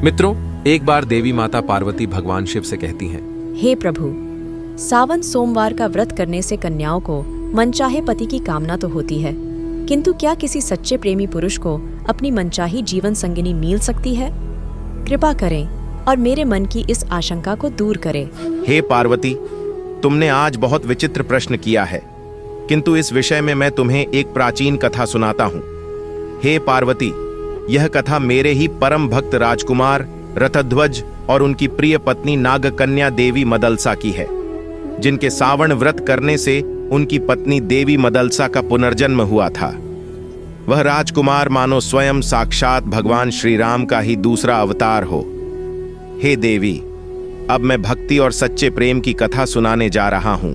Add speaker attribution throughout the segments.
Speaker 1: मित्रों, एक बार देवी माता पार्वती भगवान शिव से कहती हैं,
Speaker 2: हे प्रभु, सावन सोमवार का व्रत करने से कन्याओं को मनचाहे पति की कामना तो होती है, किंतु क्या किसी सच्चे प्रेमी पुरुष को अपनी मनचाही जीवन संगिनी मिल सकती है? कृपा करें और मेरे मन की इस आशंका को दूर करें।
Speaker 3: हे पार्वती, तुमने आज बहुत विचित्र प्रश्न किया है, किंतु इस विषय में मैं तुम्हें एक प्राचीन कथा सुनाता हूँ। हे पार्वती, यह कथा मेरे ही परम भक्त राजकुमार रथध्वज और उनकी प्रिय पत्नी नागकन्या देवी मदलसा की है, जिनके सावन व्रत करने से उनकी पत्नी देवी मदलसा का पुनर्जन्म हुआ था। वह राजकुमार मानो स्वयं साक्षात भगवान श्री राम का ही दूसरा अवतार हो। हे देवी, अब मैं भक्ति और सच्चे प्रेम की कथा सुनाने जा रहा हूं।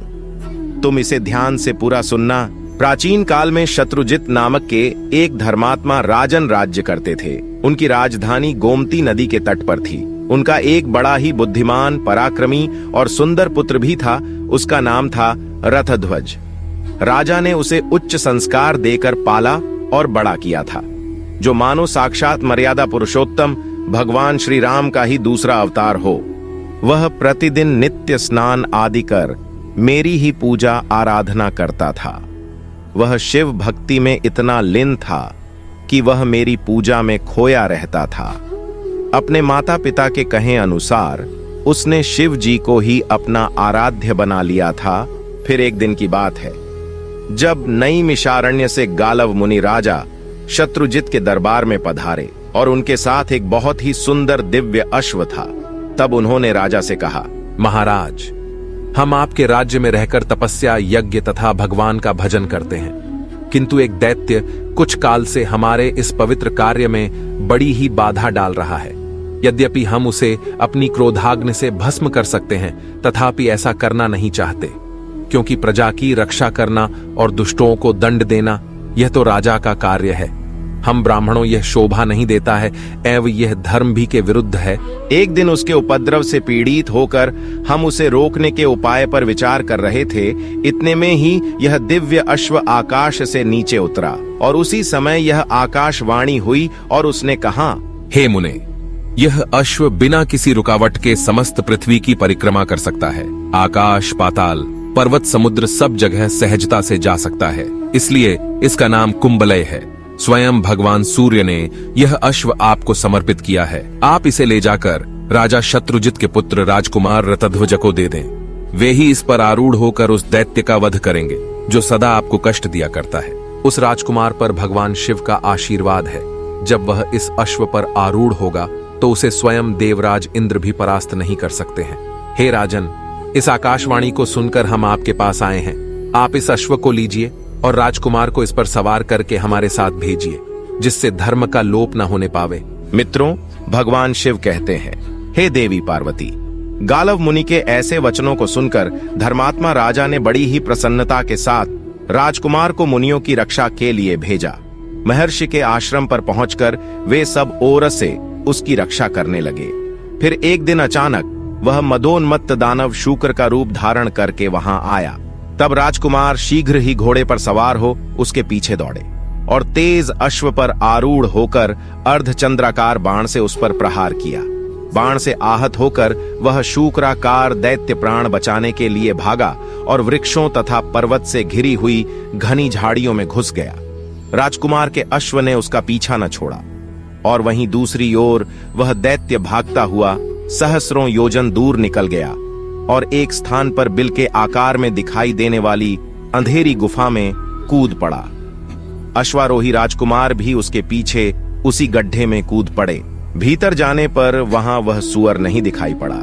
Speaker 3: तुम इसे ध्यान से पूरा सुनना। प्राचीन काल में शत्रुजित नामक के एक धर्मात्मा राजन राज्य करते थे। उनकी राजधानी गोमती नदी के तट पर थी। उनका एक बड़ा ही बुद्धिमान, पराक्रमी और सुंदर पुत्र भी था। उसका नाम था रथध्वज। राजा ने उसे उच्च संस्कार देकर पाला और बड़ा किया था, जो मानो साक्षात मर्यादा पुरुषोत्तम भगवान श्री राम का ही दूसरा अवतार हो। वह प्रतिदिन नित्य स्नान आदि कर मेरी ही पूजा आराधना करता था। वह शिव भक्ति में इतना लीन था कि वह मेरी पूजा में खोया रहता था। अपने माता पिता के कहे अनुसार उसने शिव जी को ही अपना आराध्य बना लिया था। फिर एक दिन की बात है, जब नैमिषारण्य से गालव मुनि राजा शत्रुजित के दरबार में पधारे और उनके साथ एक बहुत ही सुंदर दिव्य अश्व था। तब उन्होंने राजा से कहा,
Speaker 1: महाराज, हम आपके राज्य में रहकर तपस्या, यज्ञ तथा भगवान का भजन करते हैं, किंतु एक दैत्य कुछ काल से हमारे इस पवित्र कार्य में बड़ी ही बाधा डाल रहा है। यद्यपि हम उसे अपनी क्रोधाग्नि से भस्म कर सकते हैं, तथापि ऐसा करना नहीं चाहते, क्योंकि प्रजा की रक्षा करना और दुष्टों को दंड देना यह तो राजा का कार्य है। हम ब्राह्मणों यह शोभा नहीं देता है, एवं यह धर्म भी के विरुद्ध है।
Speaker 3: एक दिन उसके उपद्रव से पीड़ित होकर हम उसे रोकने के उपाय पर विचार कर रहे थे। इतने में ही यह दिव्य अश्व आकाश से नीचे उतरा और उसी समय यह आकाशवाणी हुई और उसने कहा,
Speaker 1: हे मुने, यह अश्व बिना किसी रुकावट के समस्त पृथ्वी की परिक्रमा कर सकता है। आकाश, पाताल, पर्वत, समुद्र सब जगह सहजता से जा सकता है, इसलिए इसका नाम कुंभलय है। स्वयं भगवान सूर्य ने यह अश्व आपको समर्पित किया है। आप इसे ले जाकर राजा शत्रुजित के पुत्र राजकुमार रथध्वज को दे दें। वे ही इस पर आरूढ़ होकर उस दैत्य का वध करेंगे, जो सदा आपको कष्ट दिया करता है। उस राजकुमार पर भगवान शिव का आशीर्वाद है। जब वह इस अश्व पर आरूढ़ होगा तो उसे स्वयं देवराज इंद्र भी परास्त नहीं कर सकते हैं। हे राजन, इस आकाशवाणी को सुनकर हम आपके पास आए हैं। आप इस अश्व को लीजिए और राजकुमार को इस पर सवार करके हमारे साथ भेजिए, जिससे धर्म का लोप न होने पावे।
Speaker 3: मित्रों, भगवान शिव कहते हैं, हे देवी पार्वती, गालव मुनि के ऐसे वचनों को सुनकर धर्मात्मा राजा ने बड़ी ही प्रसन्नता के साथ राजकुमार को मुनियों की रक्षा के लिए भेजा। महर्षि के आश्रम पर पहुंचकर वे सब ओर से उसकी रक्षा करने लगे। फिर एक दिन अचानक वह मदोन्मत्त दानव शूकर का रूप धारण करके वहां आया। तब राजकुमार शीघ्र ही घोड़े पर सवार हो उसके पीछे दौड़े और तेज अश्व पर आरूढ़ होकर अर्धचंद्राकार बाण से उस पर प्रहार किया। बाण से आहत होकर वह शूकराकार दैत्य प्राण बचाने के लिए भागा और वृक्षों तथा पर्वत से घिरी हुई घनी झाड़ियों में घुस गया। राजकुमार के अश्व ने उसका पीछा न छोड़ा और वहीं दूसरी ओर वह दैत्य भागता हुआ सहस्रों योजन दूर निकल गया और एक स्थान पर बिल के आकार में दिखाई देने वाली अंधेरी गुफा में कूद पड़ा। अश्वारोही राजकुमार भी उसके पीछे उसी गड्ढे में कूद पड़े। भीतर जाने पर वहां वह सुअर नहीं दिखाई पड़ा,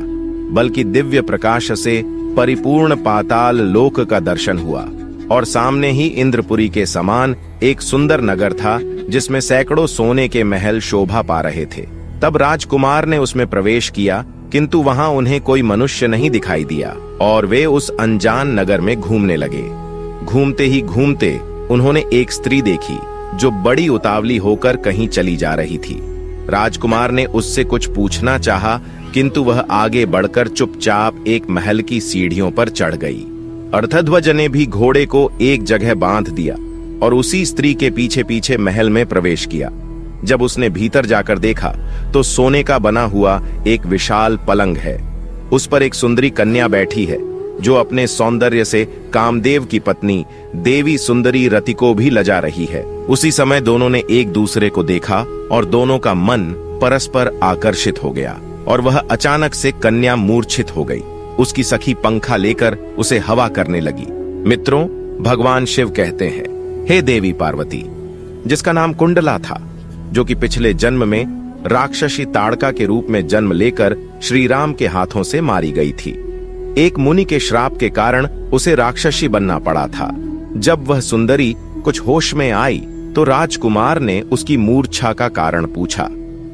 Speaker 3: बल्कि दिव्य प्रकाश से परिपूर्ण पाताल लोक का दर्शन हुआ और सामने ही इंद्रपुरी के समान एक सुंदर नगर था, जिसमें सैकड़ों सोने के महल शोभा पा रहे थे। तब राजकुमार ने उसमें प्रवेश किया, किंतु वहां उन्हें कोई मनुष्य नहीं दिखाई दिया और वे उस अनजान नगर में घूमने लगे। घूमते ही घूमते उन्होंने एक स्त्री देखी, जो बड़ी उतावली होकर कहीं चली जा रही थी। राजकुमार ने उससे कुछ पूछना चाहा, किंतु वह आगे बढ़कर चुपचाप एक महल की सीढ़ियों पर चढ़ गई। रथध्वज ने भी घोड़े को एक जगह बांध दिया और उसी स्त्री के पीछे पीछे महल में प्रवेश किया। जब उसने भीतर जाकर देखा तो सोने का बना हुआ एक विशाल पलंग है। उस पर एक सुंदरी कन्या बैठी है जो अपने सौंदर्य से कामदेव की पत्नी देवी सुंदरी रति को भी लजा रही है। उसी समय दोनों ने एक दूसरे को देखा और दोनों का मन परस्पर आकर्षित हो गया और वह अचानक से कन्या मूर्छित हो गई। उसकी सखी पंखा लेकर उसे हवा करने लगी। मित्रों, भगवान शिव कहते हैं, हे देवी पार्वती, जिसका नाम कुंडला था, जो कि पिछले जन्म में राक्षसी ताड़का के रूप में जन्म लेकर श्री राम के हाथों से मारी गई थी। एक मुनि के श्राप के कारण उसे राक्षसी बनना पड़ा था। जब वह सुंदरी कुछ होश में आई तो राजकुमार ने उसकी मूर्छा का कारण पूछा,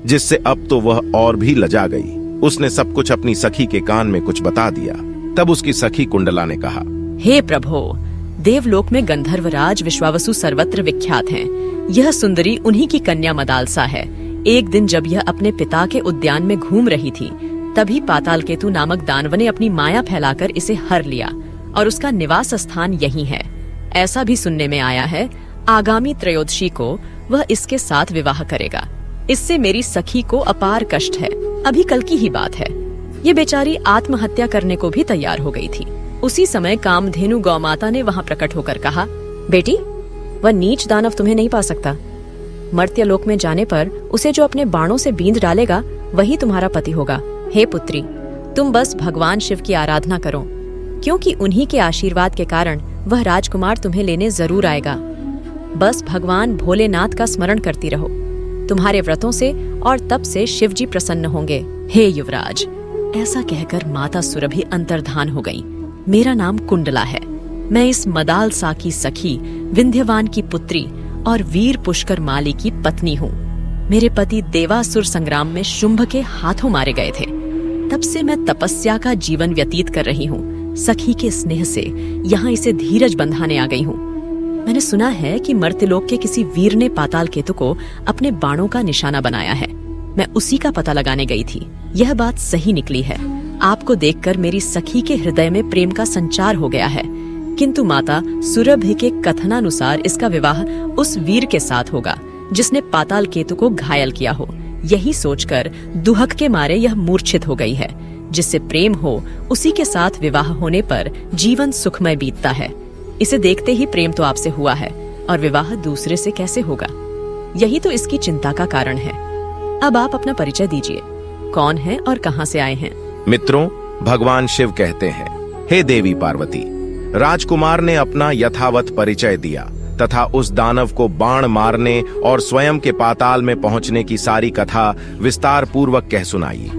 Speaker 3: जिससे अब तो वह और भी लजा गई। उसने सब कुछ अपनी सखी के कान में कुछ बता दिया। तब उसकी सखी कुंडला ने कहा,
Speaker 2: हे प्रभो, देवलोक में गंधर्वराज विश्वावसु सर्वत्र विख्यात हैं। यह सुंदरी उन्हीं की कन्या मदालसा है। एक दिन जब यह अपने पिता के उद्यान में घूम रही थी, तभी पातालकेतु नामक दानव ने अपनी माया फैलाकर इसे हर लिया और उसका निवास स्थान यही है। ऐसा भी सुनने में आया है, आगामी त्रयोदशी को वह इसके साथ विवाह करेगा। इससे मेरी सखी को अपार कष्ट है। अभी कल की ही बात है, ये बेचारी आत्महत्या करने को भी तैयार हो गई थी। उसी समय कामधेनु गौमाता ने वहां प्रकट होकर कहा, बेटी, वह नीच दानव तुम्हें नहीं पा सकता। मर्त्यलोक में जाने पर उसे जो अपने बाणों से बींध डालेगा वही तुम्हारा पति होगा। हे पुत्री, तुम बस भगवान शिव की आराधना करो, क्योंकि उन्हीं के आशीर्वाद के कारण वह राजकुमार तुम्हें लेने जरूर आएगा। बस भगवान भोलेनाथ का स्मरण करती रहो। तुम्हारे व्रतों से और तप से शिव जी प्रसन्न होंगे। हे युवराज, ऐसा कहकर माता सुरभि अंतर्धान हो गई। मेरा नाम कुंडला है। मैं इस मदालसा की सखी, विंध्यवान की पुत्री और वीर पुष्कर माली की पत्नी हूँ। मेरे पति देवासुर संग्राम में शुंभ के हाथों मारे गए थे। तब से मैं तपस्या का जीवन व्यतीत कर रही हूँ। सखी के स्नेह से यहाँ इसे धीरज बंधाने आ गई हूँ। मैंने सुना है कि मर्त्यलोक के किसी वीर ने पातालकेतु को अपने बाणों का निशाना बनाया है। मैं उसी का पता लगाने गई थी। यह बात सही निकली है। आपको देखकर मेरी सखी के हृदय में प्रेम का संचार हो गया है, किंतु माता सुरभि के कथनानुसार इसका विवाह उस वीर के साथ होगा जिसने पातालकेतु को घायल किया हो। यही सोचकर दुहक के मारे यह मूर्छित हो गई है। जिससे प्रेम हो उसी के साथ विवाह होने पर जीवन सुखमय बीतता है। इसे देखते ही प्रेम तो आपसे हुआ है और विवाह दूसरे से कैसे होगा? यही तो इसकी चिंता का कारण है। अब आप अपना परिचय दीजिए, कौन है और कहां से आए हैं?
Speaker 3: मित्रों, भगवान शिव कहते हैं, हे देवी पार्वती, राजकुमार ने अपना यथावत परिचय दिया तथा उस दानव को बाण मारने और स्वयं के पाताल में पहुंचने की सारी कथा विस्तार पूर्वक कह सुनाई।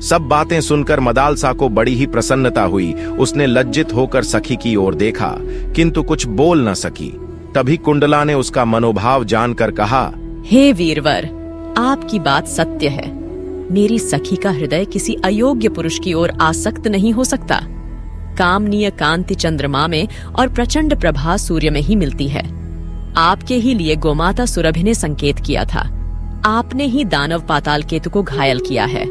Speaker 3: सब बातें सुनकर मदालसा को बड़ी ही प्रसन्नता हुई। उसने लज्जित होकर सखी की ओर देखा, किंतु कुछ बोल न सकी। तभी कुंडला ने उसका मनोभाव जानकर कहा,
Speaker 2: हे वीरवर, आपकी बात सत्य है। मेरी सखी का हृदय किसी अयोग्य पुरुष की ओर आसक्त नहीं हो सकता। कामनीय कांति चंद्रमा में और प्रचंड प्रभा सूर्य में ही मिलती है। आपके ही लिए गोमाता सुरभि ने संकेत किया था। आपने ही दानव पातालकेतु को घायल किया है।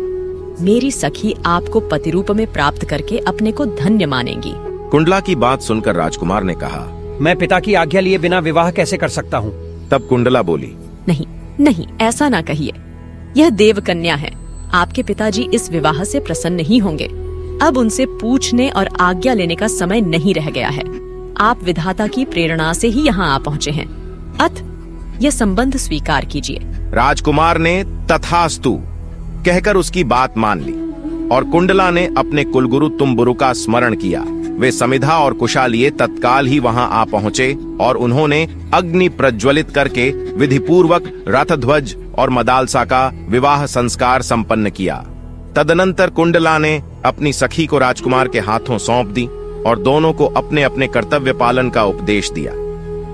Speaker 2: मेरी सखी आपको पति रूप में प्राप्त करके अपने को धन्य मानेगी।
Speaker 3: कुंडला की बात सुनकर राजकुमार ने कहा,
Speaker 4: मैं पिता की आज्ञा लिए बिना विवाह कैसे कर सकता हूँ?
Speaker 3: तब कुंडला बोली,
Speaker 2: नहीं नहीं, ऐसा ना कहिए। यह देव कन्या है। आपके पिताजी इस विवाह से प्रसन्न ही होंगे। अब उनसे पूछने और आज्ञा लेने का समय नहीं रह गया है। आप विधाता की प्रेरणा से ही यहाँ आ पहुँचे हैं। अत यह संबंध स्वीकार कीजिए।
Speaker 3: राजकुमार ने तथास्तु कहकर उसकी बात मान ली और कुंडला ने अपने कुलगुरु तुम्बुरु का स्मरण किया। वे समिधा और कुशालिये तत्काल ही वहां आ पहुंचे और उन्होंने अग्नि प्रज्वलित करके विधिपूर्वक रथध्वज और मदालसा का विवाह संस्कार संपन्न किया। तदनंतर कुंडला ने अपनी सखी को राजकुमार के हाथों सौंप दी और दोनों को अपने अपने कर्तव्य पालन का उपदेश दिया।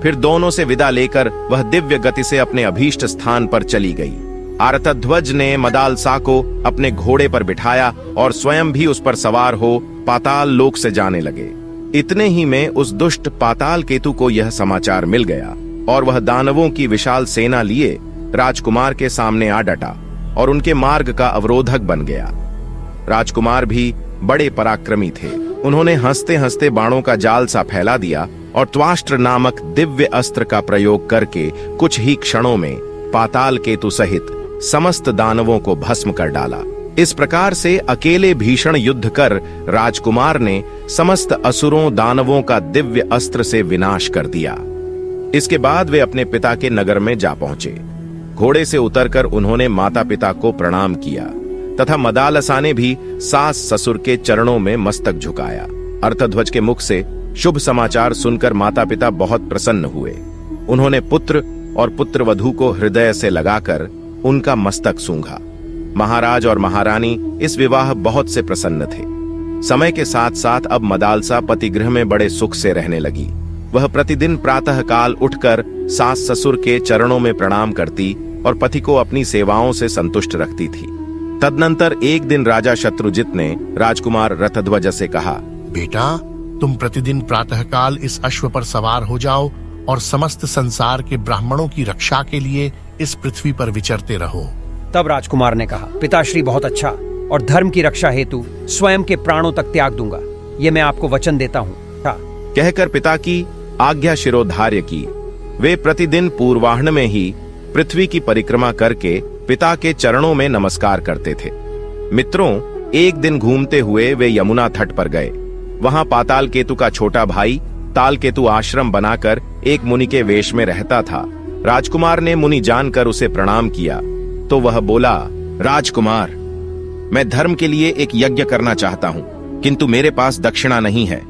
Speaker 3: फिर दोनों से विदा लेकर वह दिव्य गति से अपने अभीष्ट स्थान पर चली गई। आरतध्वज ने मदालसा को अपने घोड़े पर बिठाया और स्वयं भी उस पर सवार हो पाताल लोक से जाने लगे। इतने ही में उस दुष्ट पातालकेतु को यह समाचार मिल गया और वह दानवों की विशाल सेना लिए राजकुमार के सामने आ डटा और उनके मार्ग का अवरोधक बन गया। राजकुमार भी बड़े पराक्रमी थे। उन्होंने हंसते हंसते बाणों का जाल सा फैला दिया और त्वाष्ट्र नामक दिव्य अस्त्र का प्रयोग करके कुछ ही क्षणों में पाताल केतु सहित समस्त दानवों को भस्म कर डाला। इस प्रकार से अकेले भीषण युद्ध कर राजकुमार ने समस्त असुरों दानवों का दिव्य अस्त्र से विनाश कर दिया। इसके बाद वे अपने पिता के नगर में जा पहुंचे। घोड़े से उतरकर उन्होंने माता पिता को प्रणाम किया तथा मदालसा ने भी सास ससुर के चरणों में मस्तक झुकाया। अर्थध्वज के मुख से शुभ समाचार सुनकर माता पिता बहुत प्रसन्न हुए। उन्होंने पुत्र और पुत्रवधू को हृदय से लगाकर उनका मस्तक सूंघा। महाराज और महारानी इस विवाह बहुत से प्रसन्न थे। समय के साथ साथ अब मदालसा पतिगृह में बड़े सुख से रहने लगी। वह प्रतिदिन प्रातः काल उठकर सास ससुर के चरणों में प्रणाम करती और पति को अपनी सेवाओं से संतुष्ट रखती थी। तदनंतर एक दिन राजा शत्रुजित ने राजकुमार रथध्वज से कहा,
Speaker 5: बेटा, तुम प्रतिदिन प्रातःकाल इस अश्व पर सवार हो जाओ और समस्त संसार के ब्राह्मणों की रक्षा के लिए इस पृथ्वी पर विचरते रहो।
Speaker 4: तब राजकुमार ने कहा, पिताश्री बहुत अच्छा, और धर्म की रक्षा हेतु स्वयं के प्राणों तक त्याग दूंगा। ये मैं आपको वचन देता हूँ।
Speaker 3: कहकर पिता की आज्ञा शिरोधार्य की। वे प्रतिदिन पूर्वाह्न में ही पृथ्वी की परिक्रमा करके पिता के चरणों में नमस्कार करते थे। मित्रों, एक दिन घूमते हुए वे यमुना तट पर गए। वहां पाताल केतु का छोटा भाई तालकेतु आश्रम बनाकर एक मुनि के वेश में रहता था। राजकुमार ने मुनि जानकर उसे प्रणाम किया तो वह बोला, राजकुमार, मैं धर्म के लिए एक यज्ञ करना चाहता हूं, किंतु मेरे पास दक्षिणा नहीं है।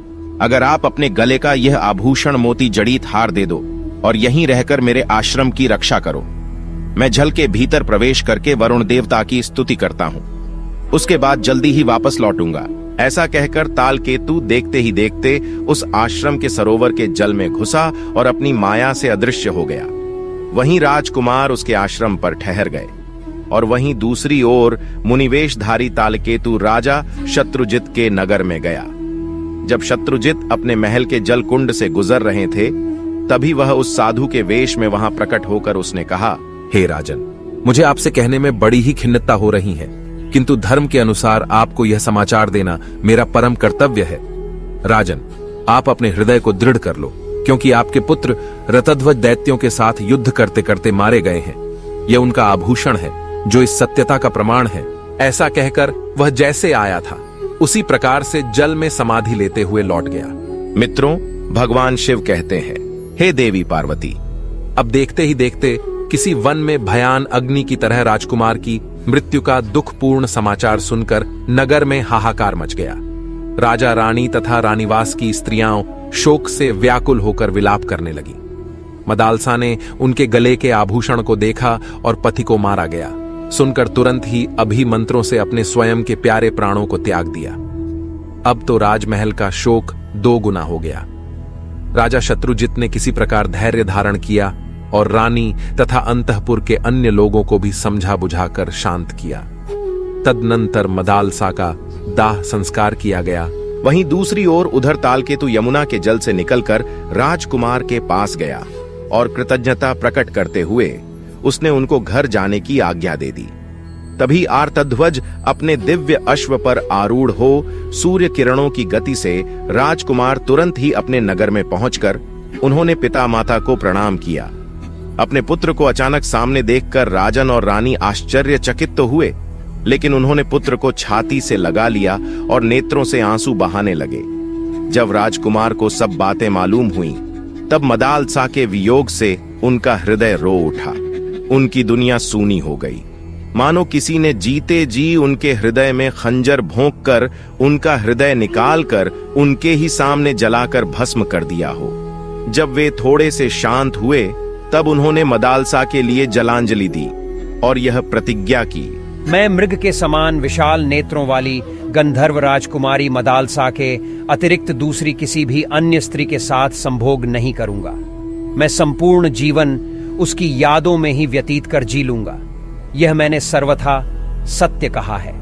Speaker 3: अगर आप अपने गले का यह आभूषण मोती जड़ीत हार दे दो और यहीं रहकर मेरे आश्रम की रक्षा करो। मैं जल के भीतर प्रवेश करके वरुण देवता की स्तुति करता हूं, उसके बाद जल्दी ही वापस लौटूंगा। ऐसा कहकर तालकेतु देखते ही देखते उस आश्रम के सरोवर के जल में घुसा और अपनी माया से अदृश्य हो गया। वहीं राजकुमार उसके आश्रम पर ठहर गए और वहीं दूसरी ओर मुनिवेशधारी तालकेतु राजा शत्रुजित के नगर में गया। जब शत्रुजित अपने महल के जल कुंड से गुजर रहे थे, तभी वह उस साधु के वेश में वहां प्रकट होकर उसने कहा,
Speaker 1: हे राजन, मुझे आपसे कहने में बड़ी ही खिन्नता हो रही है, किंतु धर्म के अनुसार आपको यह समाचार देना मेरा परम कर्तव्य है। राजन, आप अपने हृदय को दृढ़ कर लो, क्योंकि आपके पुत्र रथध्वज दैत्यों के साथ युद्ध करते करते मारे गए हैं। यह उनका आभूषण है जो इस सत्यता का प्रमाण है। ऐसा कहकर वह जैसे आया था उसी प्रकार से जल में समाधि लेते हुए लौट गया।
Speaker 3: मित्रों, भगवान शिव कहते हैं, हे देवी पार्वती।
Speaker 1: अब देखते ही देखते किसी वन में भयान अग्नि की तरह राजकुमार की मृत्यु का दुखपूर्ण समाचार सुनकर नगर में हाहाकार मच गया। राजा रानी तथा रानीवास की स्त्रियां शोक से व्याकुल होकर विलाप करने लगी। मदालसा ने उनके गले के आभूषण को देखा और पति को मारा गया सुनकर तुरंत ही अभी मंत्रों से अपने स्वयं के प्यारे प्राणों को त्याग दिया। अब तो राजमहल का शोक 2 गुना हो गया। राजा शत्रुजित ने किसी प्रकार धैर्य धारण किया और रानी तथा अंतःपुर के अन्य लोगों को भी समझा बुझाकर शांत किया। तदनंतर मदालसा का दाह संस्कार किया गया।
Speaker 3: वहीं दूसरी ओर उधर तालकेतु यमुना के जल से निकलकर राजकुमार के पास गया और कृतज्ञता प्रकट करते हुए उसने उनको घर जाने की आज्ञा दे दी। तभी आर्तध्वज अपने दिव्य अश्व पर आरूढ़ हो सूर्य किरणों की गति से राजकुमार तुरंत ही अपने नगर में पहुंचकर उन्होंने पिता माता को प्रणाम किया। अपने पुत्र को अचानक सामने देखकर राजन और रानी आश्चर्यचकित तो हुए, लेकिन उन्होंने पुत्र को छाती से लगा लिया और नेत्रों से आंसू बहाने लगे। जब राजकुमार को सब बातें मालूम हुई, तब मदालसा के वियोग से उनका हृदय रो उठा। उनकी दुनिया सूनी हो गई, मानो किसी ने जीते जी उनके हृदय में खंजर भोंक कर उनका हृदय निकालकर उनके ही सामने जलाकर भस्म कर दिया हो। जब वे थोड़े से शांत हुए, तब उन्होंने मदालसा के लिए जलांजलि दी और यह प्रतिज्ञा की,
Speaker 4: मैं मृग के समान विशाल नेत्रों वाली गंधर्व राजकुमारी मदालसा के अतिरिक्त दूसरी किसी भी अन्य स्त्री के साथ संभोग नहीं करूंगा। मैं संपूर्ण जीवन उसकी यादों में ही व्यतीत कर जी लूंगा। यह मैंने सर्वथा सत्य कहा है।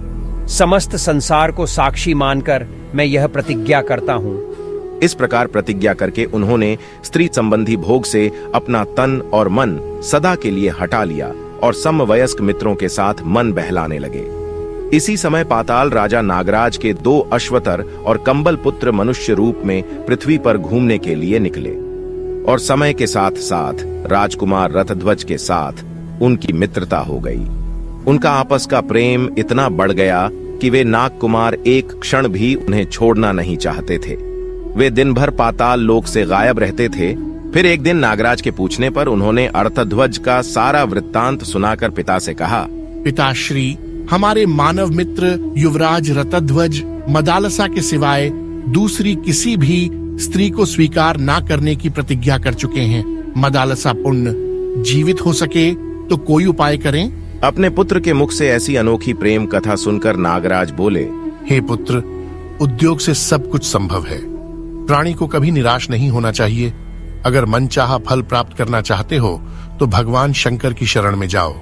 Speaker 4: समस्त संसार को साक्षी मानकर मैं यह प्रतिज्ञा करता हूं।
Speaker 3: इस प्रकार प्रतिज्ञा करके उन्होंने स्त्री संबंधी भोग से अपना तन और मन सदा के लिए हटा लिया और समवयस्क मित्रों के साथ मन बहलाने लगे। इसी समय पाताल राजा नागराज के 2 अश्वतर और कंबल पुत्र मनुष्य रूप में पृथ्वी पर घूमने के लिए निकले और समय के साथ साथ राजकुमार रथध्वज के साथ उनकी मित्रता हो गई। उनका आपस का प्रेम इतना बढ़ गया कि वे नागकुमार एक क्षण भी उन्हें छोड़ना नहीं चाहते थे। वे दिन भर पाताल लोक से गायब रहते थे। फिर एक दिन नागराज के पूछने पर उन्होंने अर्थध्वज का सारा वृत्तांत सुनाकर पिता से कहा,
Speaker 5: पिताश्री, हमारे मानव मित्र युवराज रतध्वज मदालसा के सिवाय दूसरी किसी भी स्त्री को स्वीकार ना करने की प्रतिज्ञा कर चुके हैं। मदालसा पुण्य जीवित हो सके तो कोई उपाय करें।
Speaker 3: अपने पुत्र के मुख से ऐसी अनोखी प्रेम कथा सुनकर नागराज बोले,
Speaker 5: हे पुत्र, उद्योग से सब कुछ संभव है। प्राणी को कभी निराश नहीं होना चाहिए। अगर मनचाहा फल प्राप्त करना चाहते हो तो भगवान शंकर की शरण में जाओ।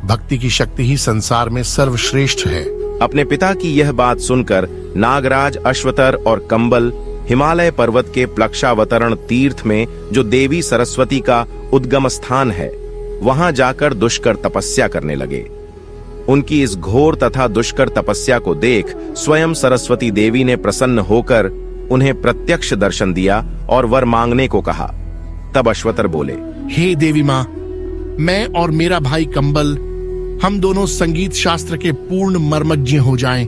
Speaker 5: भक्ति की शक्ति ही संसार में सर्वश्रेष्ठ है।
Speaker 3: अपने पिता की यह बात सुनकर नागराज अश्वतर और कंबल हिमालय पर्वत के प्लक्षावतरण तीर्थ में, जो देवी सरस्वती का उद्गम स्थान है, वहां जाकर दुष्कर तपस्या करने लगे। उनकी इस घोर तथा दुष्कर तपस्या को देख स्वयं सरस्वती देवी ने प्रसन्न होकर उन्हें प्रत्यक्ष दर्शन दिया और वर मांगने को कहा। तब अश्वतर बोले,
Speaker 5: हे देवी माँ, मैं और मेरा भाई कंबल, हम दोनों संगीत शास्त्र के पूर्ण मर्मज्ञ हो जाएं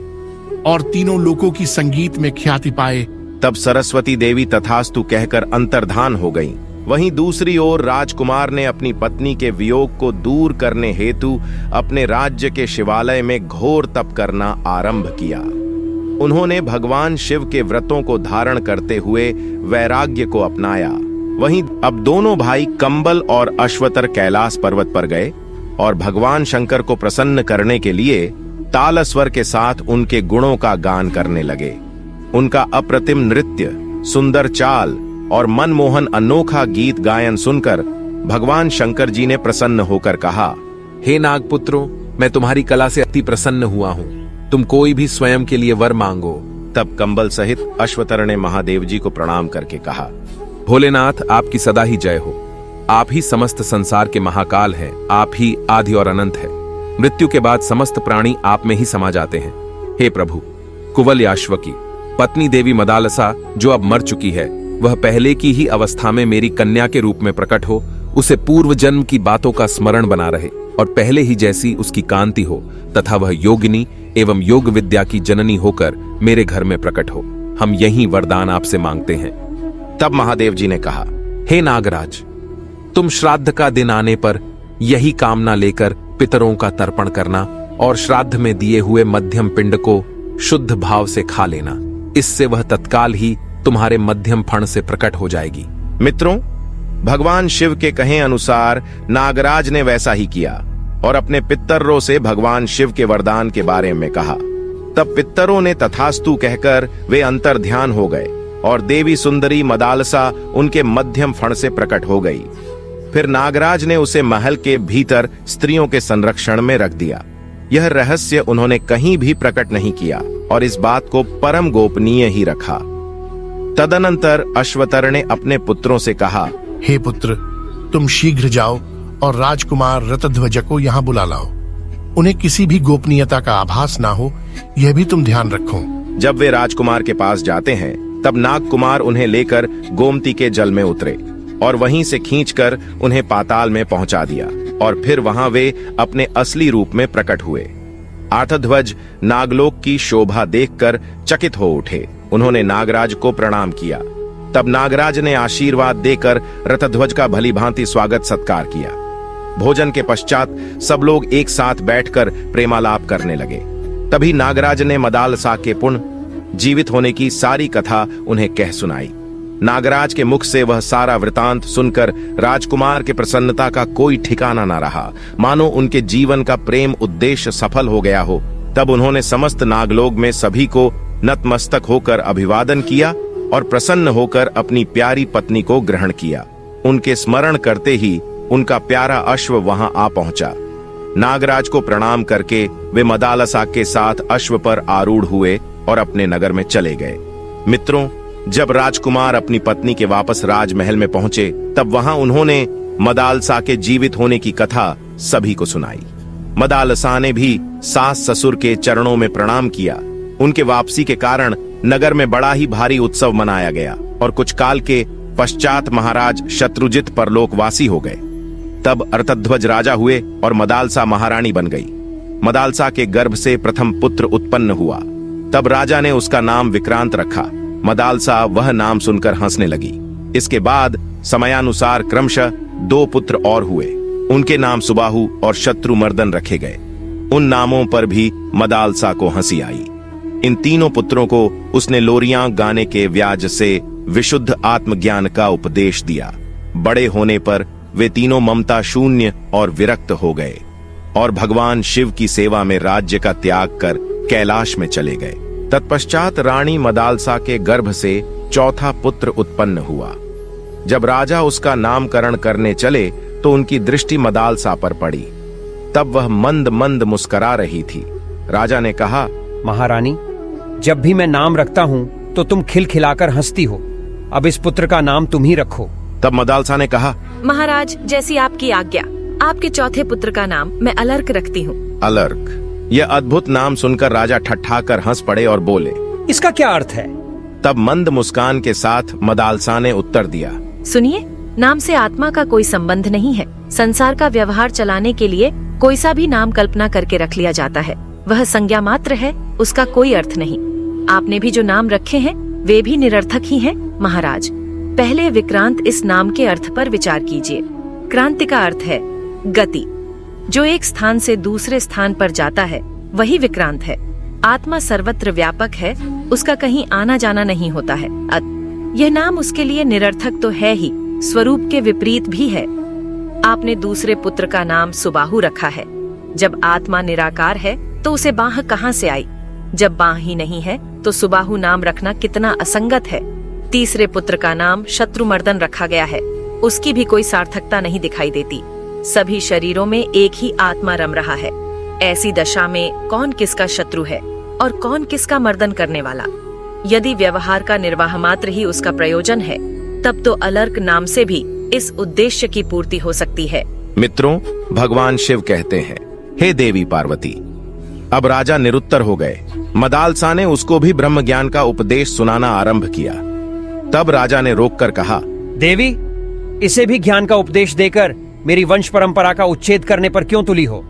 Speaker 5: और तीनों लोकों की संगीत में ख्याति पाए।
Speaker 3: तब सरस्वती देवी तथास्तु कहकर अंतर्धान हो गईं। वहीं दूसरी ओर राजकुमार ने अपनी पत्नी के वियोग को दूर करने हेतु अपने राज्य के शिवालय में घोर तप करना आरंभ किया। उन्होंने भगवान शिव के व्रतों को धारण करते हुए वैराग्य को अपनाया। वहीं अब दोनों भाई कंबल और अश्वतर कैलाश पर्वत पर गए और भगवान शंकर को प्रसन्न करने के लिए तालस्वर के साथ उनके गुणों का गान करने लगे। उनका अप्रतिम नृत्य, सुंदर चाल और मनमोहन अनोखा गीत गायन सुनकर भगवान शंकर जी ने प्रसन्न होकर कहा,
Speaker 1: हे नागपुत्रों, मैं तुम्हारी कला से अति प्रसन्न हुआ हूँ। तुम कोई भी स्वयं के लिए वर मांगो।
Speaker 3: तब कंबल सहित अश्वतर ने महादेव जी को प्रणाम करके कहा,
Speaker 1: भोलेनाथ, आपकी सदा ही जय हो। आप ही समस्त संसार के महाकाल हैं। आप ही आदि और अनंत है। मृत्यु के बाद समस्त प्राणी आप में ही समा जाते हैं। हे प्रभु, कुवल याश्वकी पत्नी देवी मदालसा, जो अब मर चुकी है, वह पहले की ही अवस्था में मेरी कन्या के रूप में प्रकट हो, उसे पूर्व जन्म की बातों का स्मरण बना रहे और पहले ही जैसी उसकी कांति हो, तथा वह योगिनी एवं योग विद्या की जननी होकर मेरे घर में प्रकट हो। हम यही वरदान आपसे मांगते हैं।
Speaker 3: तब महादेव जी ने कहा,
Speaker 1: हे नागराज, तुम श्राद्ध का दिन आने पर यही कामना लेकर पितरों का तर्पण करना और श्राद्ध में दिए हुए मध्यम पिंड को शुद्ध भाव से खा लेना। इससे वह तत्काल ही तुम्हारे मध्यम फण से प्रकट हो जाएगी।
Speaker 3: मित्रों, भगवान शिव के कहे अनुसार नागराज ने वैसा ही किया और अपने पितरों से भगवान शिव के वरदान के बारे में कहा। तब पितरों ने तथास्तु कहकर वे अंतर्ध्यान हो गए और देवी सुंदरी मदालसा उनके मध्यम फण से प्रकट हो गई। फिर नागराज ने उसे महल के भीतर स्त्रियों के संरक्षण में रख दिया। यह रहस्य उन्होंने कहीं भी प्रकट नहीं किया और इस बात को परम गोपनीय ही रखा। तदनंतर अश्वतर ने अपने पुत्रों से कहा,
Speaker 5: हे पुत्र, तुम शीघ्र जाओ और राजकुमार रतध्वज को यहाँ बुला लाओ। उन्हें किसी भी गोपनीयता का आभास ना हो, यह भी तुम ध्यान रखो।
Speaker 3: जब वे राजकुमार के पास जाते हैं, तब नागकुमार उन्हें लेकर गोमती के जल में उतरे और वहीं से खींचकर उन्हें पाताल में पहुंचा दिया और फिर वहां वे अपने असली रूप में प्रकट हुए। आर्तध्वज नागलोक की शोभा देखकर चकित हो उठे। उन्होंने नागराज को प्रणाम किया। तब नागराज ने आशीर्वाद देकर रतध्वज का भली भांति स्वागत सत्कार किया। भोजन के पश्चात सब लोग एक साथ बैठकर प्रेमालाप करने लगे। तभी नागराज ने मदालसा के पुण्य जीवित होने की सारी कथा उन्हें कह सुनाई। नागराज के मुख से वह सारा वृतांत सुनकर राजकुमार के प्रसन्नता का कोई ठिकाना न रहा, मानो उनके जीवन का प्रेम उद्देश्य सफल हो गया हो। तब उन्होंने समस्त नागलोक में सभी को नतमस्तक होकर अभिवादन किया और प्रसन्न होकर अपनी प्यारी पत्नी को ग्रहण किया। उनके स्मरण करते ही उनका प्यारा अश्व वहां आ पहुंचा। नागराज को प्रणाम करके वे मदालसा के साथ अश्व पर आरूढ़ हुए और अपने नगर में चले गए। मित्रों, जब राजकुमार अपनी पत्नी के वापस राजमहल में पहुंचे, तब वहां उन्होंने मदालसा के जीवित होने की कथा सभी को सुनाई। मदालसा ने भी सास ससुर के चरणों में प्रणाम किया। उनके वापसी के कारण नगर में बड़ा ही भारी उत्सव मनाया गया और कुछ काल के पश्चात महाराज शत्रुजित परलोकवासी हो गए। तब रतध्वज राजा हुए और मदालसा महारानी बन गई। मदालसा के गर्भ से प्रथम पुत्र उत्पन्न हुआ। तब राजा ने उसका नाम विक्रांत रखा। मदालसा वह नाम सुनकर हंसने लगी। इसके बाद समयानुसार क्रमशः 2 पुत्र और हुए। उनके नाम सुबाहु और शत्रुमर्दन रखे गए। उन नामों पर भी मदालसा को हंसी आई। इन तीनों पुत्रों को उसने लोरियां गाने के व्याज से विशुद्ध आत्मज्ञान का उपदेश दिया। बड़े होने पर वे तीनों ममता शून्य और विरक्त हो गए और भगवान शिव की सेवा में राज्य का त्याग कर कैलाश में चले गए। तत्पश्चात रानी मदालसा के गर्भ से चौथा पुत्र उत्पन्न हुआ। जब राजा उसका नामकरण करने चले तो उनकी दृष्टि मदालसा पर पड़ी। तब वह मंद मंद मुस्करा रही थी। राजा ने कहा,
Speaker 4: महारानी, जब भी मैं नाम रखता हूँ तो तुम खिलखिलाकर हंसती हो। अब इस पुत्र का नाम तुम ही रखो।
Speaker 3: तब मदालसा ने कहा,
Speaker 2: महाराज, जैसी आपकी आज्ञा। आपके चौथे पुत्र का नाम मैं अलर्क रखती हूँ।
Speaker 3: अलर्क। यह अद्भुत नाम सुनकर राजा ठट्ठाकर हंस पड़े और बोले,
Speaker 4: इसका क्या अर्थ है?
Speaker 3: तब मंद मुस्कान के साथ मदालसा ने उत्तर दिया,
Speaker 2: सुनिए, नाम से आत्मा का कोई संबंध नहीं है। संसार का व्यवहार चलाने के लिए कोई सा भी नाम कल्पना करके रख लिया जाता है। वह संज्ञा मात्र है, उसका कोई अर्थ नहीं। आपने भी जो नाम रखे हैं वे भी निरर्थक ही हैं, महाराज। पहले विक्रांत इस नाम के अर्थ पर विचार कीजिए। क्रांति का अर्थ है गति। जो एक स्थान से दूसरे स्थान पर जाता है वही विक्रांत है। आत्मा सर्वत्र व्यापक है, उसका कहीं आना जाना नहीं होता है। यह नाम उसके लिए निरर्थक तो है ही, स्वरूप के विपरीत भी है। आपने दूसरे पुत्र का नाम सुबाहु रखा है। जब आत्मा निराकार है तो उसे बाह कहाँ से आई? जब बाह ही नहीं है तो सुबाहु नाम रखना कितना असंगत है। तीसरे पुत्र का नाम शत्रुमर्दन रखा गया है। उसकी भी कोई सार्थकता नहीं दिखाई देती। सभी शरीरों में एक ही आत्मा रम रहा है। ऐसी दशा में कौन किसका शत्रु है और कौन किसका मर्दन करने वाला? यदि व्यवहार का निर्वाह मात्र ही उसका प्रयोजन है, तब तो अलर्क नाम से भी इस उद्देश्य की पूर्ति हो सकती है।
Speaker 3: मित्रों, भगवान शिव कहते हैं, हे देवी पार्वती। अब राजा निरुत्तर हो गए। मदालसा ने उसको भी ब्रह्म ज्ञान का उपदेश सुनाना आरंभ किया। तब राजा ने रोककर कहा,
Speaker 4: देवी, इसे भी ज्ञान का उपदेश देकर मेरी वंश परंपरा का उच्छेद करने पर क्यों तुली हो?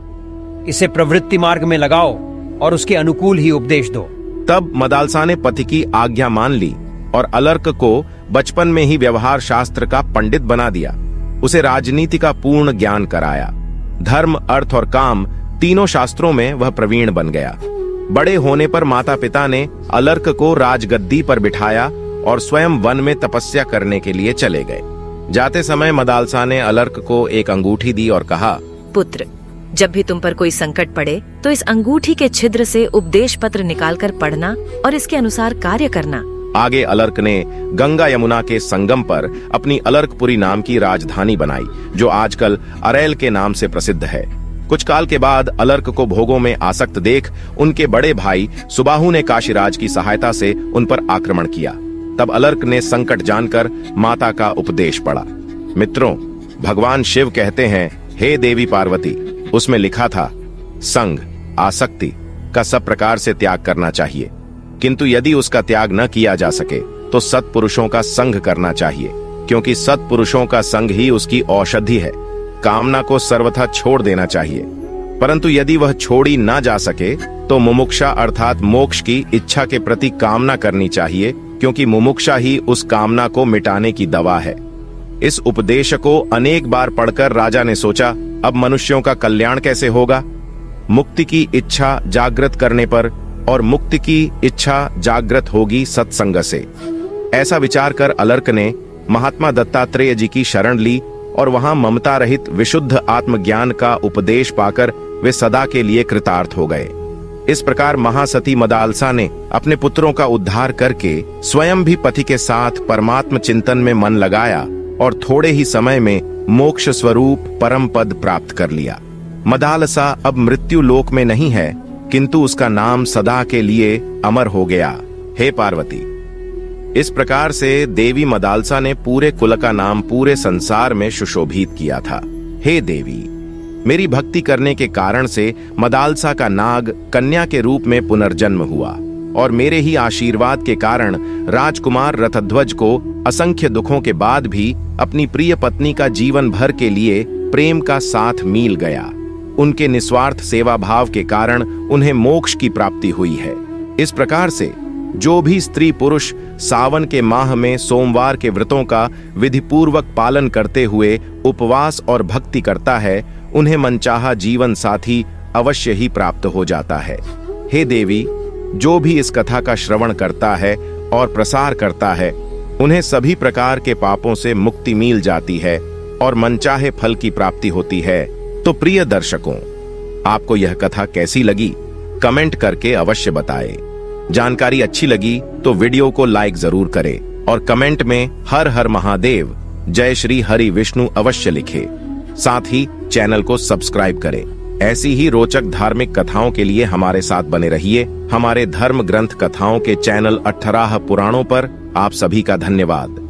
Speaker 4: इसे प्रवृत्ति मार्ग में लगाओ और उसके अनुकूल ही उपदेश दो।
Speaker 3: तब मदालसा ने पति की आज्ञा मान ली और अलर्क को बचपन में ही व्यवहार शास्त्र का पंडित बना दिया। उसे राजनीति का पूर्ण ज्ञान कराया। धर्म, अर्थ और काम तीनों शास्त्रों में वह प्रवीण बन गया। बड़े होने पर माता पिता ने अलर्क को राजगद्दी पर बिठाया और स्वयं वन में तपस्या करने के लिए चले गए। जाते समय मदालसा ने अलर्क को एक अंगूठी दी और कहा,
Speaker 2: पुत्र, जब भी तुम पर कोई संकट पड़े तो इस अंगूठी के छिद्र से उपदेश पत्र निकालकर पढ़ना और इसके अनुसार कार्य करना।
Speaker 3: आगे अलर्क ने गंगा यमुना के संगम पर अपनी अलर्कपुरी नाम की राजधानी बनाई, जो आजकल अरैल के नाम से प्रसिद्ध है। कुछ काल के बाद अलर्क को भोगों में आसक्त देख उनके बड़े भाई सुबाहु ने काशीराज की सहायता से उन पर आक्रमण किया। तब अलर्क ने संकट जानकर माता का उपदेश पढ़ा। मित्रों, भगवान शिव कहते हैं, हे देवी पार्वती, उसमें लिखा था, संग, आसक्ति का सब प्रकार से त्याग करना चाहिए, किंतु यदि उसका त्याग न किया जा सके तो सत्पुरुषों का संग करना चाहिए, क्योंकि सत्पुरुषों का संग ही उसकी औषधि है। कामना को सर्वथा छोड़ देना चाहिए, परंतु यदि वह छोड़ी ना जा सके तो मुमुक्षा अर्थात मोक्ष की इच्छा के प्रति कामना करनी चाहिए, क्योंकि मुमुक्षा ही उस कामना को मिटाने की दवा है। इस उपदेश को अनेक बार पढ़कर राजा ने सोचा, अब मनुष्यों का कल्याण कैसे होगा? मुक्ति की इच्छा जागृत करने पर, और मुक्ति की इच्छा जागृत होगी सत्संग से। ऐसा विचार कर अलर्क ने महात्मा दत्तात्रेय जी की शरण ली और वहां ममता रहित विशुद्ध आत्मज्ञान का उपदेश पाकर वे सदा के लिए कृतार्थ हो गए। इस प्रकार महासती मदालसा ने अपने पुत्रों का उद्धार करके स्वयं भी पति के साथ परमात्म चिंतन में मन लगाया और थोड़े ही समय में मोक्ष स्वरूप परम पद प्राप्त कर लिया। मदालसा अब मृत्यु लोक में नहीं है, किंतु उसका नाम सदा के लिए अमर हो गया। हे पार्वती, इस प्रकार से देवी मदालसा ने पूरे कुल का नाम पूरे संसार में सुशोभित किया था। हे देवी, मेरी भक्ति करने के कारण से मदालसा का नाग कन्या के रूप में पुनर्जन्म हुआ और मेरे ही आशीर्वाद के कारण राजकुमार रतध्वज को असंख्य दुखों के बाद भी अपनी प्रिय पत्नी का जीवन भर के लिए प्रेम का साथ मिल गया। उनके निस्वार्थ सेवा भाव के कारण उन्हें मोक्ष की प्राप्ति हुई है। इस प्रकार से जो भी स्त्री पुरुष सावन के माह में सोमवार के व्रतों का विधिपूर्वक पालन करते हुए उपवास और भक्ति करता है, उन्हें मनचाहा जीवन साथी अवश्य ही प्राप्त हो जाता है। हे देवी, जो भी इस कथा का श्रवण करता है और प्रसार करता है, उन्हें सभी प्रकार के पापों से मुक्ति मिल जाती है और मनचाहे फल की प्राप्ति होती है। तो प्रिय दर्शकों, आपको यह कथा कैसी लगी? कमेंट करके अवश्य बताएं। जानकारी अच्छी लगी तो वीडियो को लाइक जरूर करें और कमेंट में हर हर महादेव, जय श्री हरि विष्णु अवश्य लिखें। साथ ही चैनल को सब्सक्राइब करें। ऐसी ही रोचक धार्मिक कथाओं के लिए हमारे साथ बने रहिए। हमारे धर्म ग्रंथ कथाओं के चैनल 18 पुराणों पर आप सभी का धन्यवाद।